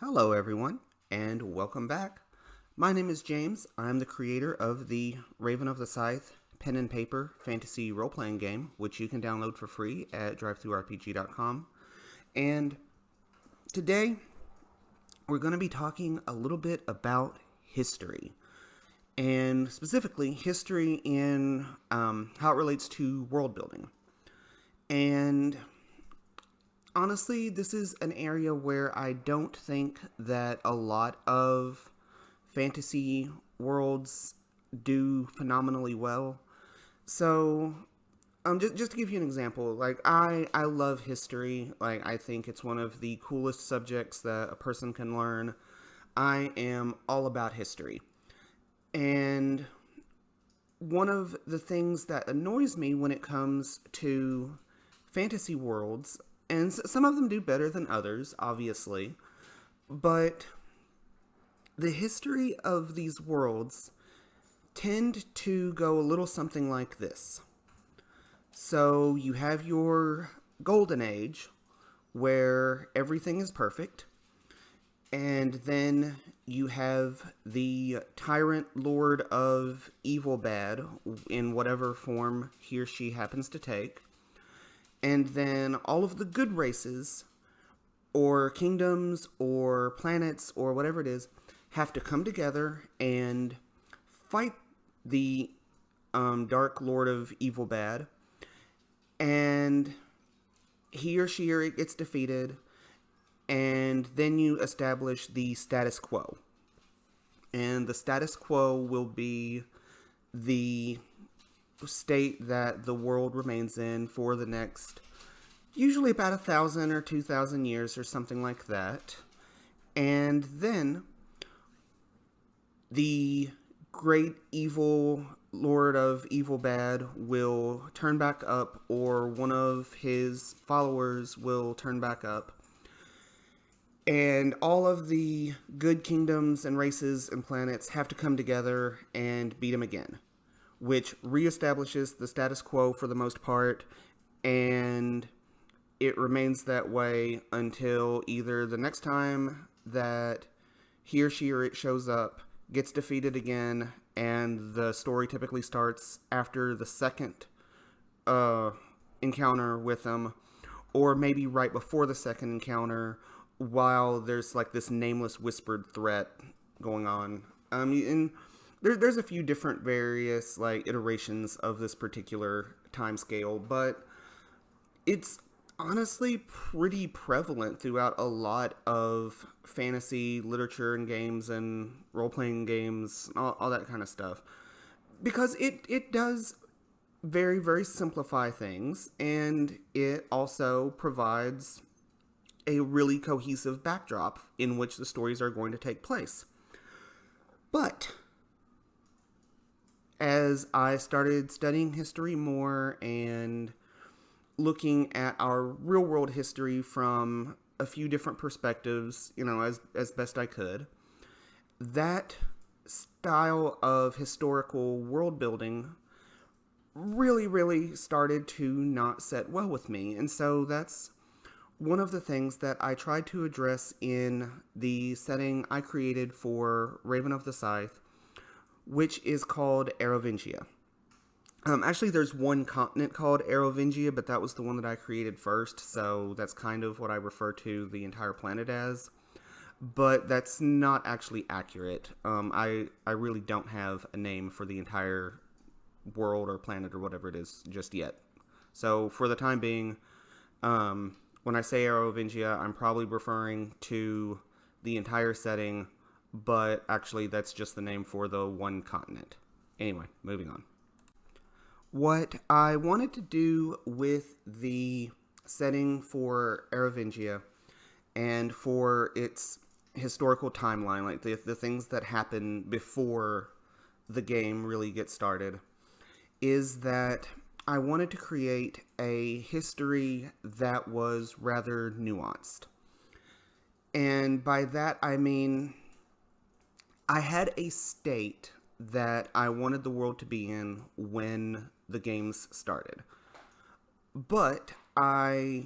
Hello, everyone, and welcome back. My name is James. I'm the creator of the Raven of the Scythe pen and paper fantasy role playing game, which you can download for free at drivethroughrpg.com. And today, we're going to be talking a little bit about history, and specifically history in how it relates to world building. And honestly, this is an area where I don't think that a lot of fantasy worlds do phenomenally well. So, just to give you an example, like I love history. Like I think it's one of the coolest subjects that a person can learn. I am all about history, and one of the things that annoys me when it comes to fantasy worlds, and some of them do better than others, obviously, but the history of these worlds tend to go a little something like this. So you have your golden age, where everything is perfect, and then you have the tyrant lord of evil bad, in whatever form he or she happens to take, and then all of the good races, or kingdoms, or planets, or whatever it is, have to come together and fight the Dark Lord of Evil Bad, and he or she gets defeated, and then you establish the status quo. And the status quo will be the state that the world remains in for the next, usually about 1,000 or 2,000 years or something like that. And then the great evil lord of evil bad will turn back up, or one of his followers will turn back up, and all of the good kingdoms and races and planets have to come together and beat him again, which reestablishes the status quo for the most part, and it remains that way until either the next time that he or she or it shows up gets defeated again, and the story typically starts after the second encounter with them, or maybe right before the second encounter, while there's like this nameless whispered threat going on. And there's a few different various like iterations of this particular time scale, but it's honestly pretty prevalent throughout a lot of fantasy literature and games and role-playing games, all that kind of stuff, because it does very, very simplify things, and it also provides a really cohesive backdrop in which the stories are going to take place. But as I started studying history more and looking at our real world history from a few different perspectives, as best I could, that style of historical world building really, really started to not set well with me. And so that's one of the things that I tried to address in the setting I created for Raven of the Scythe, which is called Arovingia. Actually, there's one continent called Arovingia, but that was the one that I created first, so that's kind of what I refer to the entire planet as. But that's not actually accurate. I really don't have a name for the entire world or planet or whatever it is just yet. So for the time being, when I say Arovingia, I'm probably referring to the entire setting, but actually that's just the name for the one continent. Anyway, moving on. What I wanted to do with the setting for Arovingia and for its historical timeline, like the things that happen before the game really gets started, is that I wanted to create a history that was rather nuanced. And by that I mean I had a state that I wanted the world to be in when the games started. But I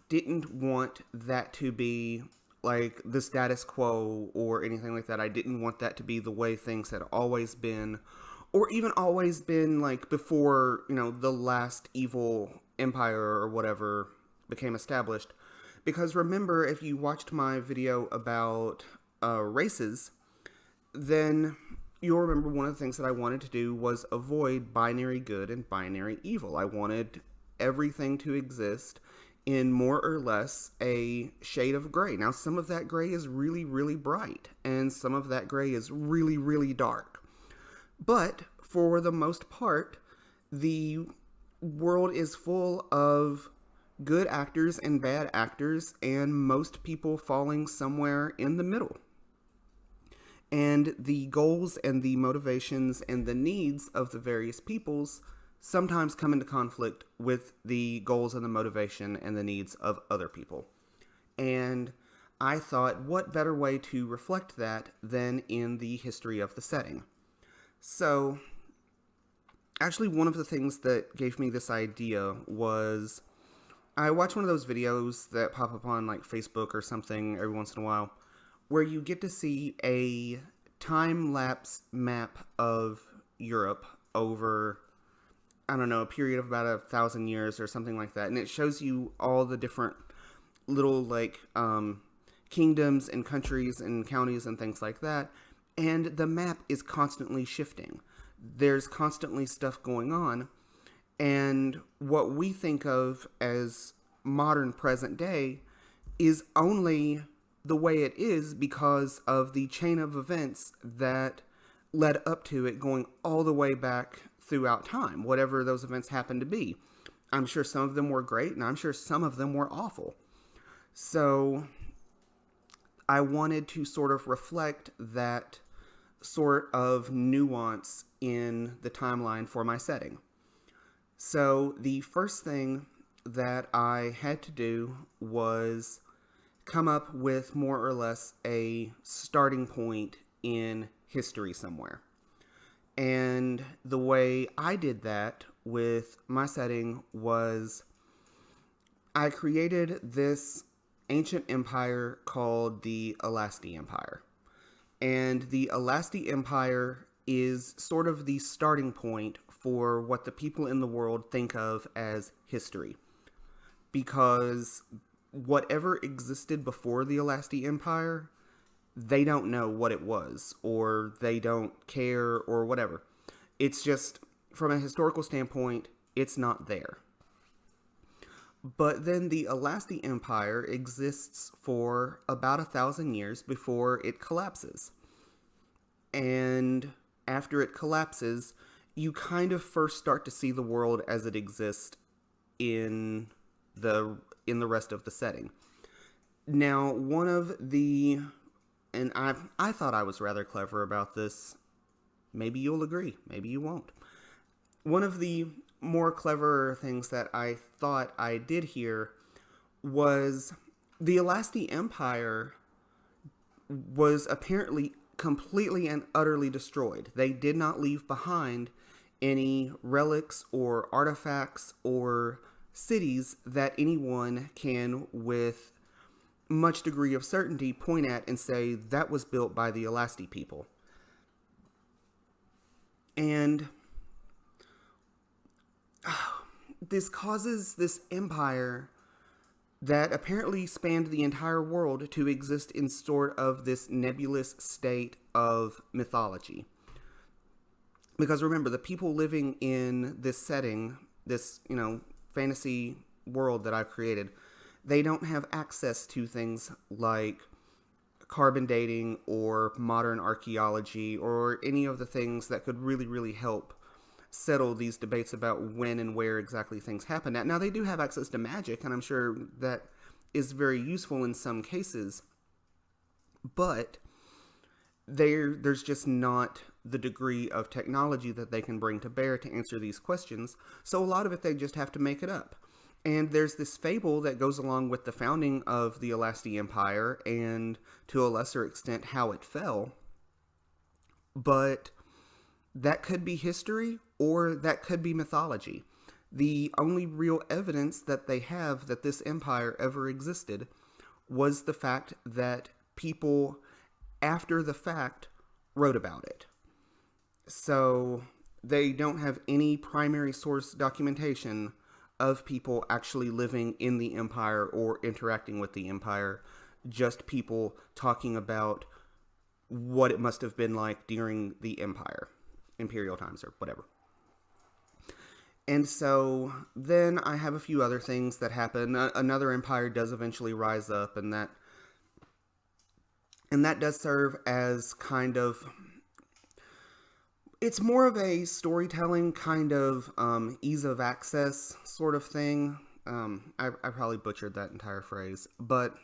didn't want that to be like the status quo or anything like that. I didn't want that to be the way things had always been, or even always been like before, the last evil empire or whatever became established. Because remember, if you watched my video about races, then you'll remember one of the things that I wanted to do was avoid binary good and binary evil. I wanted everything to exist in more or less a shade of gray. Now, some of that gray is really, really bright, and some of that gray is really, really dark. But for the most part, the world is full of good actors and bad actors, and most people falling somewhere in the middle. And the goals and the motivations and the needs of the various peoples sometimes come into conflict with the goals and the motivation and the needs of other people. And I thought, what better way to reflect that than in the history of the setting? So, actually, one of the things that gave me this idea was I watch one of those videos that pop up on like Facebook or something every once in a while, where you get to see a time-lapse map of Europe over, I don't know, a period of about 1,000 years or something like that. And it shows you all the different little like kingdoms and countries and counties and things like that. And the map is constantly shifting. There's constantly stuff going on. And what we think of as modern present day is only the way it is because of the chain of events that led up to it, going all the way back throughout time, whatever those events happen to be. I'm sure some of them were great, and I'm sure some of them were awful. So I wanted to sort of reflect that sort of nuance in the timeline for my setting. So the first thing that I had to do was come up with more or less a starting point in history somewhere. And the way I did that with my setting was I created this ancient empire called the Alasti Empire. And the Alasti Empire is sort of the starting point for what the people in the world think of as history. Because whatever existed before the Alasti Empire, they don't know what it was, or they don't care, or whatever. It's just, from a historical standpoint, it's not there. But then the Alasti Empire exists for about 1,000 years before it collapses. And after it collapses, you kind of first start to see the world as it exists in the rest of the setting. Now, one of the, and I thought I was rather clever about this. Maybe you'll agree, maybe you won't. One of the more clever things that I thought I did here was the Alasti Empire was apparently completely and utterly destroyed. They did not leave behind any relics or artifacts or cities that anyone can, with much degree of certainty, point at and say that was built by the Alasti people. And this causes this empire that apparently spanned the entire world to exist in sort of this nebulous state of mythology. Because remember, the people living in this setting, this, fantasy world that I've created, they don't have access to things like carbon dating or modern archaeology or any of the things that could really, really help settle these debates about when and where exactly things happen at. Now, they do have access to magic, and I'm sure that is very useful in some cases, but there's just not the degree of technology that they can bring to bear to answer these questions. So a lot of it, they just have to make it up. And there's this fable that goes along with the founding of the Alasti Empire, and to a lesser extent how it fell. But that could be history, or that could be mythology. The only real evidence that they have that this empire ever existed was the fact that people, after the fact, wrote about it. So they don't have any primary source documentation of people actually living in the empire or interacting with the empire, just people talking about what it must have been like during the empire, imperial times or whatever. And so then I have a few other things that happen. Another empire does eventually rise up, and that does serve as kind of, it's more of a storytelling kind of ease of access sort of thing. I probably butchered that entire phrase, but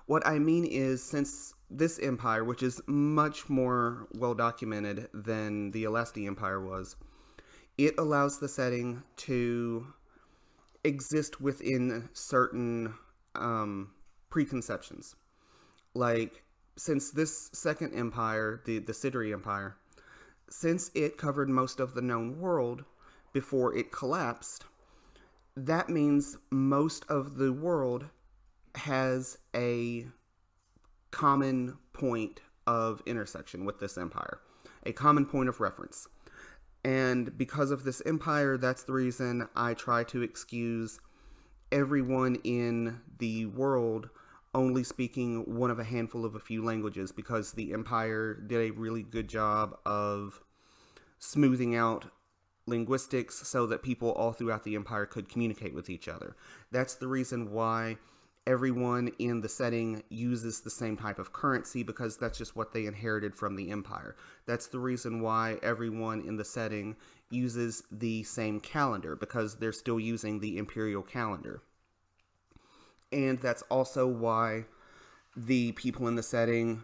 what I mean is, since this empire, which is much more well documented than the Alesti Empire was, it allows the setting to exist within certain preconceptions. Like, since this second empire, the Scythe Empire, since it covered most of the known world before it collapsed, that means most of the world has a common point of intersection with this empire, a common point of reference. And because of this empire, that's the reason I try to excuse everyone in the world only speaking one of a handful of a few languages, because the empire did a really good job of smoothing out linguistics so that people all throughout the empire could communicate with each other. That's the reason why everyone in the setting uses the same type of currency, because that's just what they inherited from the empire. That's the reason why everyone in the setting uses the same calendar, because they're still using the imperial calendar. And that's also why the people in the setting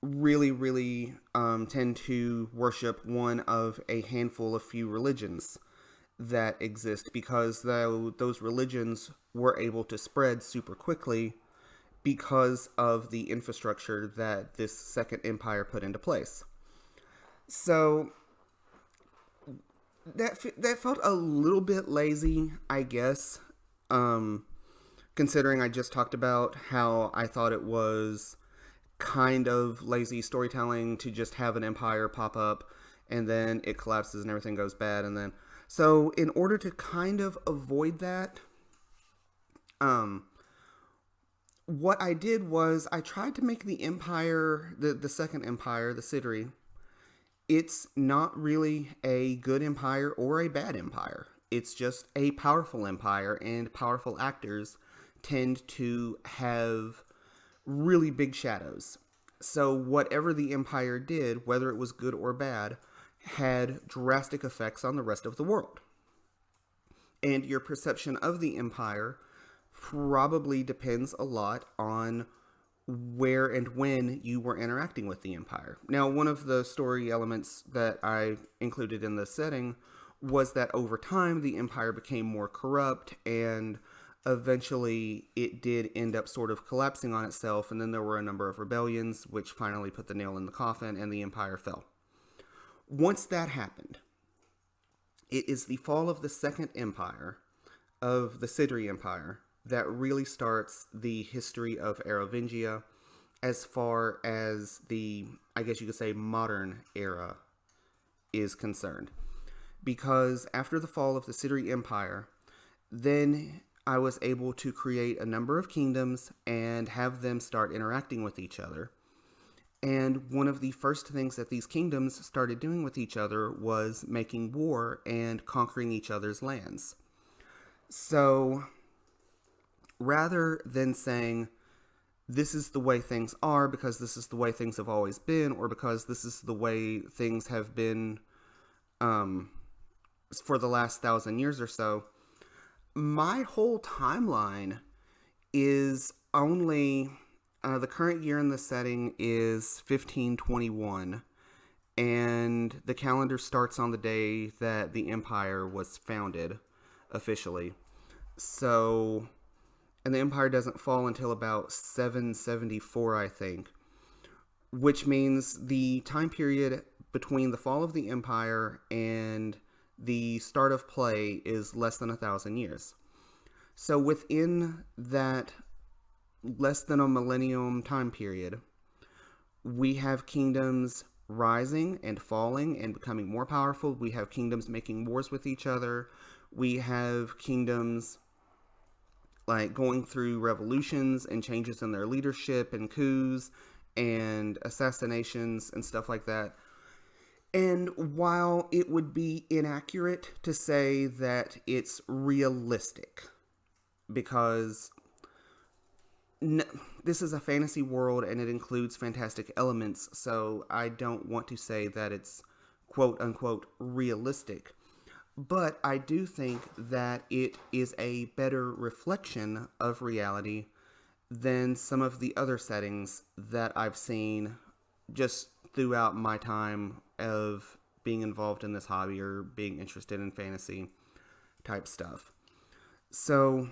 really tend to worship one of a handful of few religions that exist, because those religions were able to spread super quickly because of the infrastructure that this second empire put into place. So that felt a little bit lazy, I guess, considering I just talked about how I thought it was kind of lazy storytelling to just have an empire pop up and then it collapses and everything goes bad. And then, so in order to kind of avoid that, what I did was I tried to make the empire, the second empire, the Scythe, it's not really a good empire or a bad empire. It's just a powerful empire, and powerful actors tend to have really big shadows. So whatever the empire did, whether it was good or bad, had drastic effects on the rest of the world. And your perception of the empire probably depends a lot on where and when you were interacting with the empire. Now, one of the story elements that I included in the setting was that over time the empire became more corrupt, and eventually it did end up sort of collapsing on itself, and then there were a number of rebellions which finally put the nail in the coffin and the empire fell. Once that happened, it is the fall of the second empire, of the Scythe Empire, that really starts the history of Merovingia as far as the, I guess you could say, modern era is concerned. Because after the fall of the Scythe Empire, then I was able to create a number of kingdoms and have them start interacting with each other. And one of the first things that these kingdoms started doing with each other was making war and conquering each other's lands. So rather than saying, this is the way things are because this is the way things have always been, or because this is the way things have been for the last 1,000 years or so, my whole timeline is only, the current year in the setting is 1521, and the calendar starts on the day that the empire was founded officially. So, and the empire doesn't fall until about 774, I think, which means the time period between the fall of the empire and the start of play is less than 1,000 years. So within that less than a millennium time period, we have kingdoms rising and falling and becoming more powerful. We have kingdoms making wars with each other. We have kingdoms like going through revolutions and changes in their leadership and coups and assassinations and stuff like that. And while it would be inaccurate to say that it's realistic, because this is a fantasy world and it includes fantastic elements, so I don't want to say that it's quote unquote realistic. But I do think that it is a better reflection of reality than some of the other settings that I've seen just throughout my time of being involved in this hobby or being interested in fantasy type stuff. So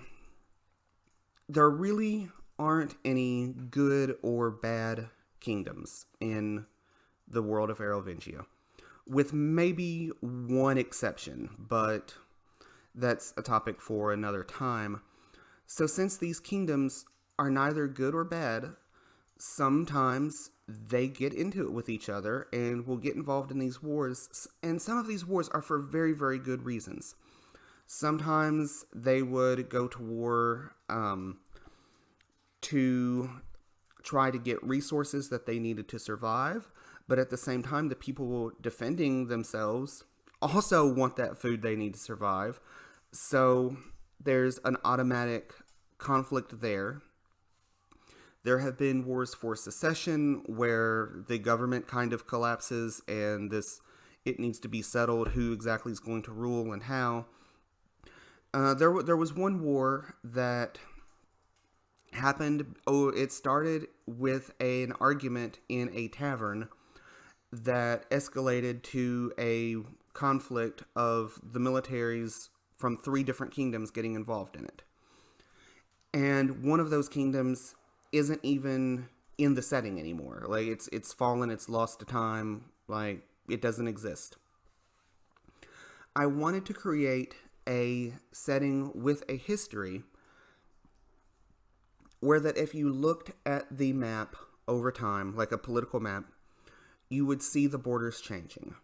there really aren't any good or bad kingdoms in the world of Arovingia, with maybe one exception, but that's a topic for another time. So since these kingdoms are neither good or bad, sometimes they get into it with each other and will get involved in these wars, and some of these wars are for very, very good reasons. Sometimes they would go to war to try to get resources that they needed to survive, but at the same time, the people defending themselves also want that food they need to survive. So there's an automatic conflict there. There have been wars for secession where the government kind of collapses and it needs to be settled who exactly is going to rule and how. There was one war that happened. It started with an argument in a tavern that escalated to a conflict of the militaries from 3 different kingdoms getting involved in it. And one of those kingdoms isn't even in the setting anymore. Like, it's fallen, it's lost to time, like, it doesn't exist. I wanted to create a setting with a history where that if you looked at the map over time, like a political map, you would see the borders changing.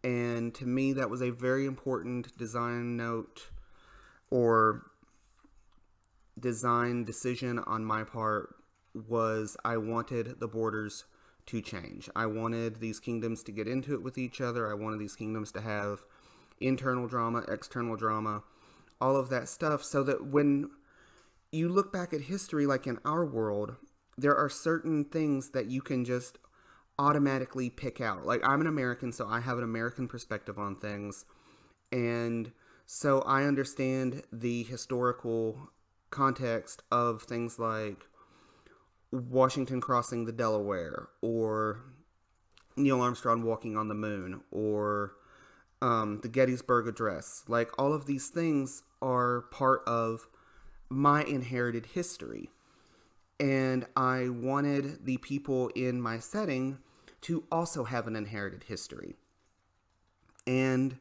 And to me, that was a very important design note or design decision on my part. Was I wanted the borders to change. I wanted these kingdoms to get into it with each other. I wanted these kingdoms to have internal drama, external drama, all of that stuff, so that when you look back at history, like in our world, there are certain things that you can just automatically pick out. Like, I'm an American, so I have an American perspective on things. And so I understand the historical context of things like Washington crossing the Delaware, or Neil Armstrong walking on the moon, or the Gettysburg Address. Like, all of these things are part of my inherited history. And I wanted the people in my setting to also have an inherited history. And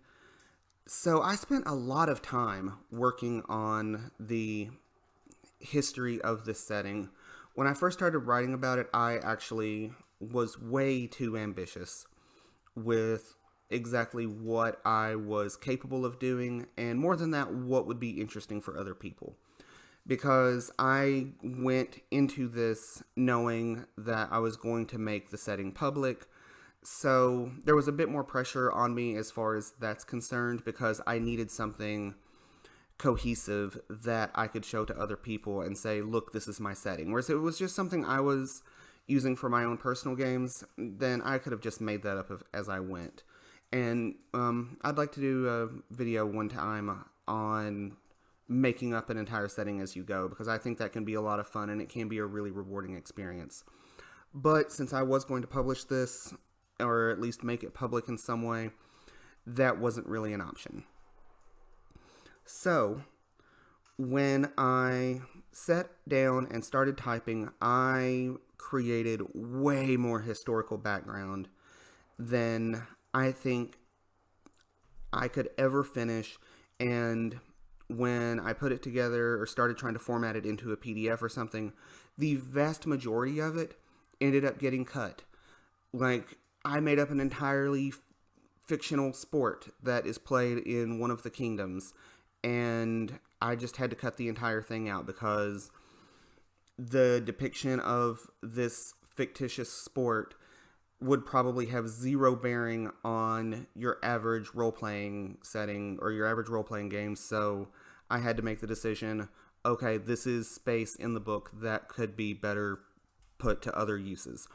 so I spent a lot of time working on the history of this setting. When I first started writing about it, I actually was way too ambitious with exactly what I was capable of doing, and more than that, what would be interesting for other people. Because I went into this knowing that I was going to make the setting public, so there was a bit more pressure on me as far as that's concerned, because I needed something cohesive that I could show to other people and say, look, this is my setting. Whereas it was just something I was using for my own personal games, then I could have just made that up as I went. And I'd like to do a video one time on making up an entire setting as you go, because I think that can be a lot of fun and it can be a really rewarding experience. But since I was going to publish this, or at least make it public in some way, that wasn't really an option. So when I sat down and started typing, I created way more historical background than I think I could ever finish. And when I put it together or started trying to format it into a PDF or something, the vast majority of it ended up getting cut. Like, I made up an entirely fictional sport that is played in one of the kingdoms, and I just had to cut the entire thing out because the depiction of this fictitious sport would probably have zero bearing on your average role-playing setting or your average role-playing game. So I had to make the decision, okay, this is space in the book that could be better put to other uses.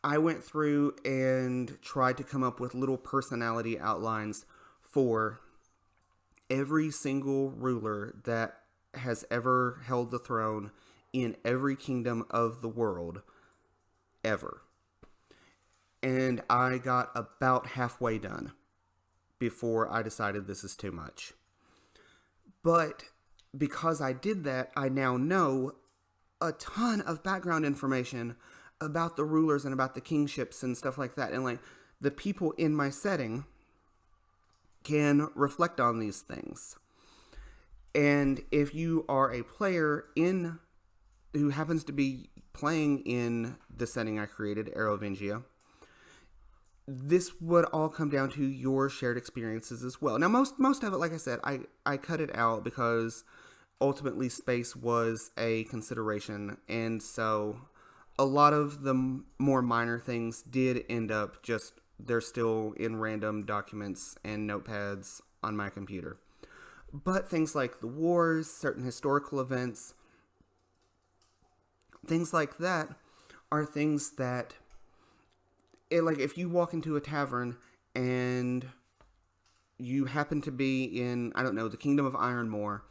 I went through and tried to come up with little personality outlines for every single ruler that has ever held the throne in every kingdom of the world ever. And I got about halfway done before I decided this is too much. But because I did that, I now know a ton of background information about the rulers and about the kingships and stuff like that. And like the people in my setting can reflect on these things. And if you are a player who happens to be playing in the setting I created, Arovingia, this would all come down to your shared experiences as well. Now, most of it, like I said, I cut it out because ultimately space was a consideration. And so a lot of the more minor things did end up they're still in random documents and notepads on my computer. But things like the wars, certain historical events, things like that are things that, like if you walk into a tavern and you happen to be in, I don't know, the Kingdom of Ironmore,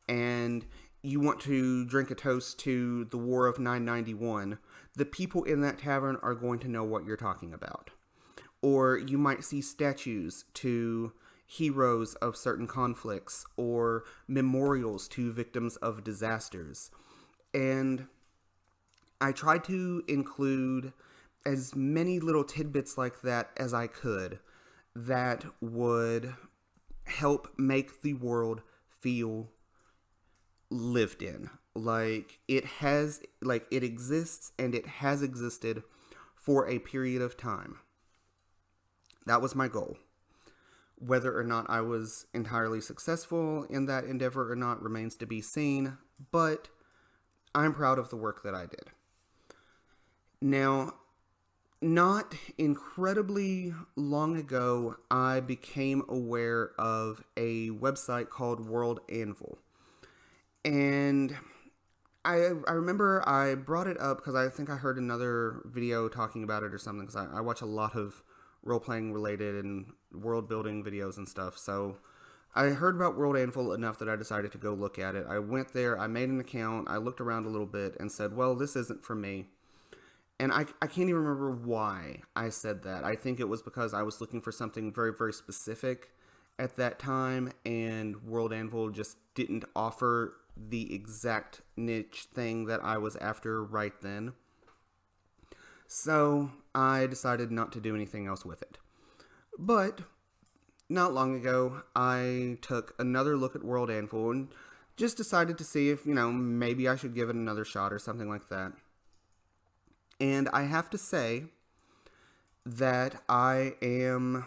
and you want to drink a toast to the War of 991, the people in that tavern are going to know what you're talking about. Or you might see statues to heroes of certain conflicts or memorials to victims of disasters. And I tried to include as many little tidbits like that as I could that would help make the world feel lived in. Like it exists and it has existed for a period of time. That was my goal. Whether or not I was entirely successful in that endeavor or not remains to be seen, but I'm proud of the work that I did. Now, not incredibly long ago, I became aware of a website called World Anvil. And I remember I brought it up because I think I heard another video talking about it or something, because I watch a lot of role-playing related and world-building videos and stuff. So I heard about World Anvil enough that I decided to go look at it. I went there, I made an account, I looked around a little bit and said, well, this isn't for me. And I can't even remember why I said that. I think it was because I was looking for something very, very specific at that time, and World Anvil just didn't offer the exact niche thing that I was after right then. So I decided not to do anything else with it. But not long ago, I took another look at World Anvil and just decided to see if, maybe I should give it another shot or something like that. And I have to say that I am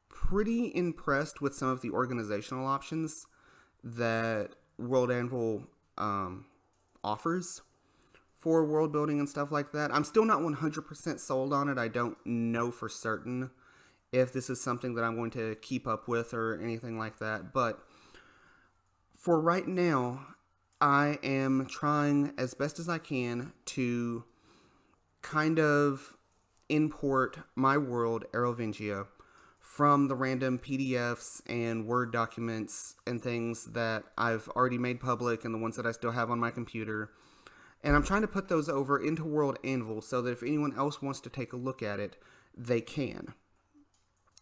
pretty impressed with some of the organizational options that World Anvil offers for world building and stuff like that. I'm still not 100% sold on it. I don't know for certain if this is something that I'm going to keep up with or anything like that. But for right now, I am trying as best as I can to kind of import my world, Arovingia, from the random PDFs and Word documents and things that I've already made public and the ones that I still have on my computer. And I'm trying to put those over into World Anvil so that if anyone else wants to take a look at it, they can.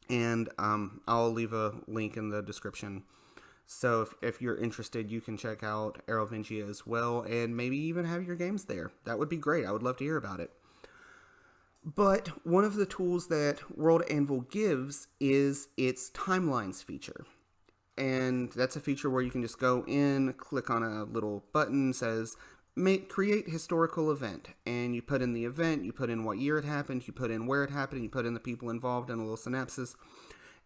And I'll leave a link in the description. So if you're interested, you can check out Arovingia as well and maybe even have your games there. That would be great. I would love to hear about it. But one of the tools that World Anvil gives is its timelines feature. And that's a feature where you can just go in, click on a little button, says create historical event, and you put in the event, you put in what year it happened, you put in where it happened, you put in the people involved and a little synopsis,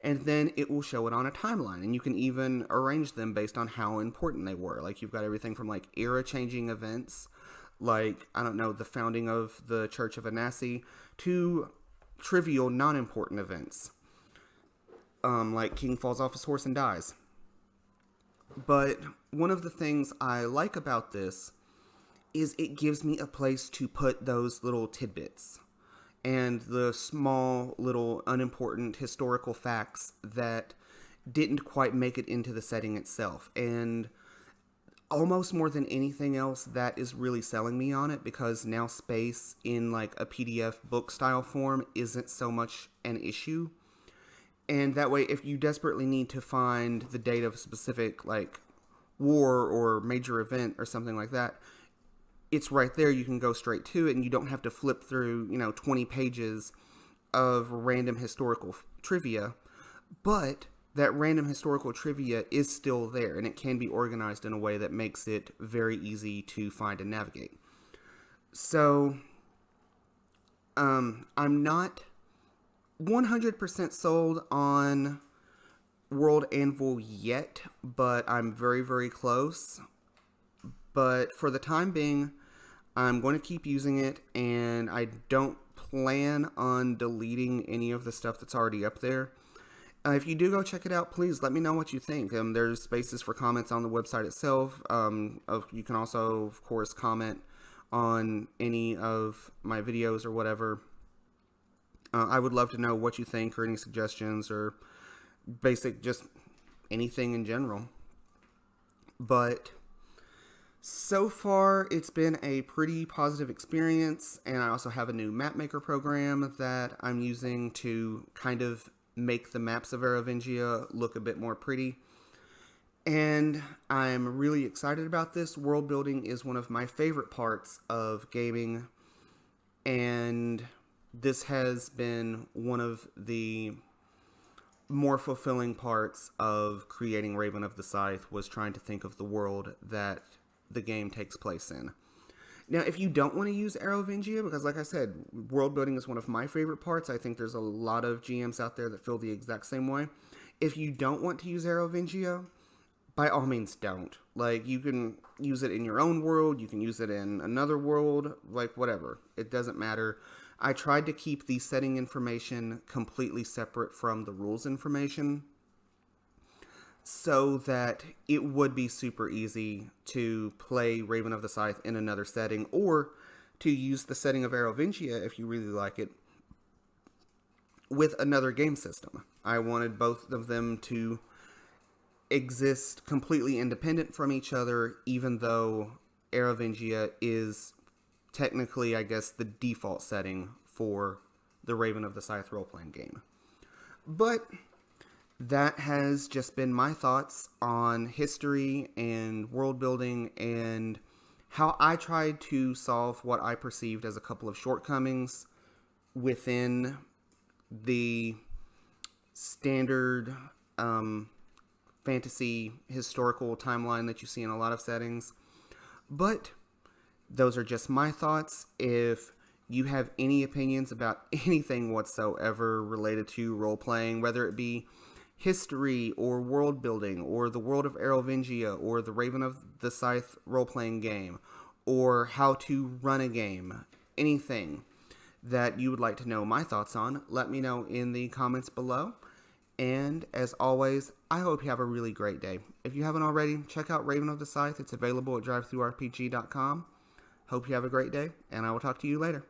and then it will show it on a timeline. And you can even arrange them based on how important they were. Like, you've got everything from like era changing events, like, I don't know, the founding of the Church of Anansi, to trivial non-important events, like King falls off his horse and dies. But one of the things I like about this is it gives me a place to put those little tidbits and the small little unimportant historical facts that didn't quite make it into the setting itself. And almost more than anything else, that is really selling me on it, because now space in like a PDF book style form isn't so much an issue. And that way, if you desperately need to find the date of a specific like war or major event or something like that, it's right there. You can go straight to it, and you don't have to flip through, 20 pages of random historical trivia. But that random historical trivia is still there, and it can be organized in a way that makes it very easy to find and navigate. So, I'm not 100% sold on World Anvil yet, but I'm very, very close. But for the time being, I'm going to keep using it, and I don't plan on deleting any of the stuff that's already up there. If you do go check it out, please let me know what you think. There's spaces for comments on the website itself. You can also, of course, comment on any of my videos or whatever. I would love to know what you think, or any suggestions, or basic, just anything in general. But so far, it's been a pretty positive experience, and I also have a new map maker program that I'm using to kind of make the maps of Arovingia look a bit more pretty. And I'm really excited about this. World building is one of my favorite parts of gaming, and this has been one of the more fulfilling parts of creating Raven of the Scythe, was trying to think of the world that the game takes place in. Now, if you don't want to use Arovingia, because like I said, world building is one of my favorite parts. I think there's a lot of GMs out there that feel the exact same way. If you don't want to use Arovingia, by all means don't. Like, you can use it in your own world, you can use it in another world, like whatever. It doesn't matter. I tried to keep the setting information completely separate from the rules information, so that it would be super easy to play Raven of the Scythe in another setting, or to use the setting of Arovingia, if you really like it, with another game system. I wanted both of them to exist completely independent from each other, even though Arovingia is technically, I guess, the default setting for the Raven of the Scythe role-playing game. But that has just been my thoughts on history and world building, and how I tried to solve what I perceived as a couple of shortcomings within the standard fantasy historical timeline that you see in a lot of settings. But those are just my thoughts. If you have any opinions about anything whatsoever related to role-playing, whether it be history or world building, or the world of Arovingia, or the Raven of the Scythe role-playing game, or how to run a game, anything that you would like to know my thoughts on, let me know in the comments below. And as always, I hope you have a really great day. If you haven't already, check out Raven of the Scythe. It's available at drivethrurpg.com. Hope you have a great day, and I will talk to you later.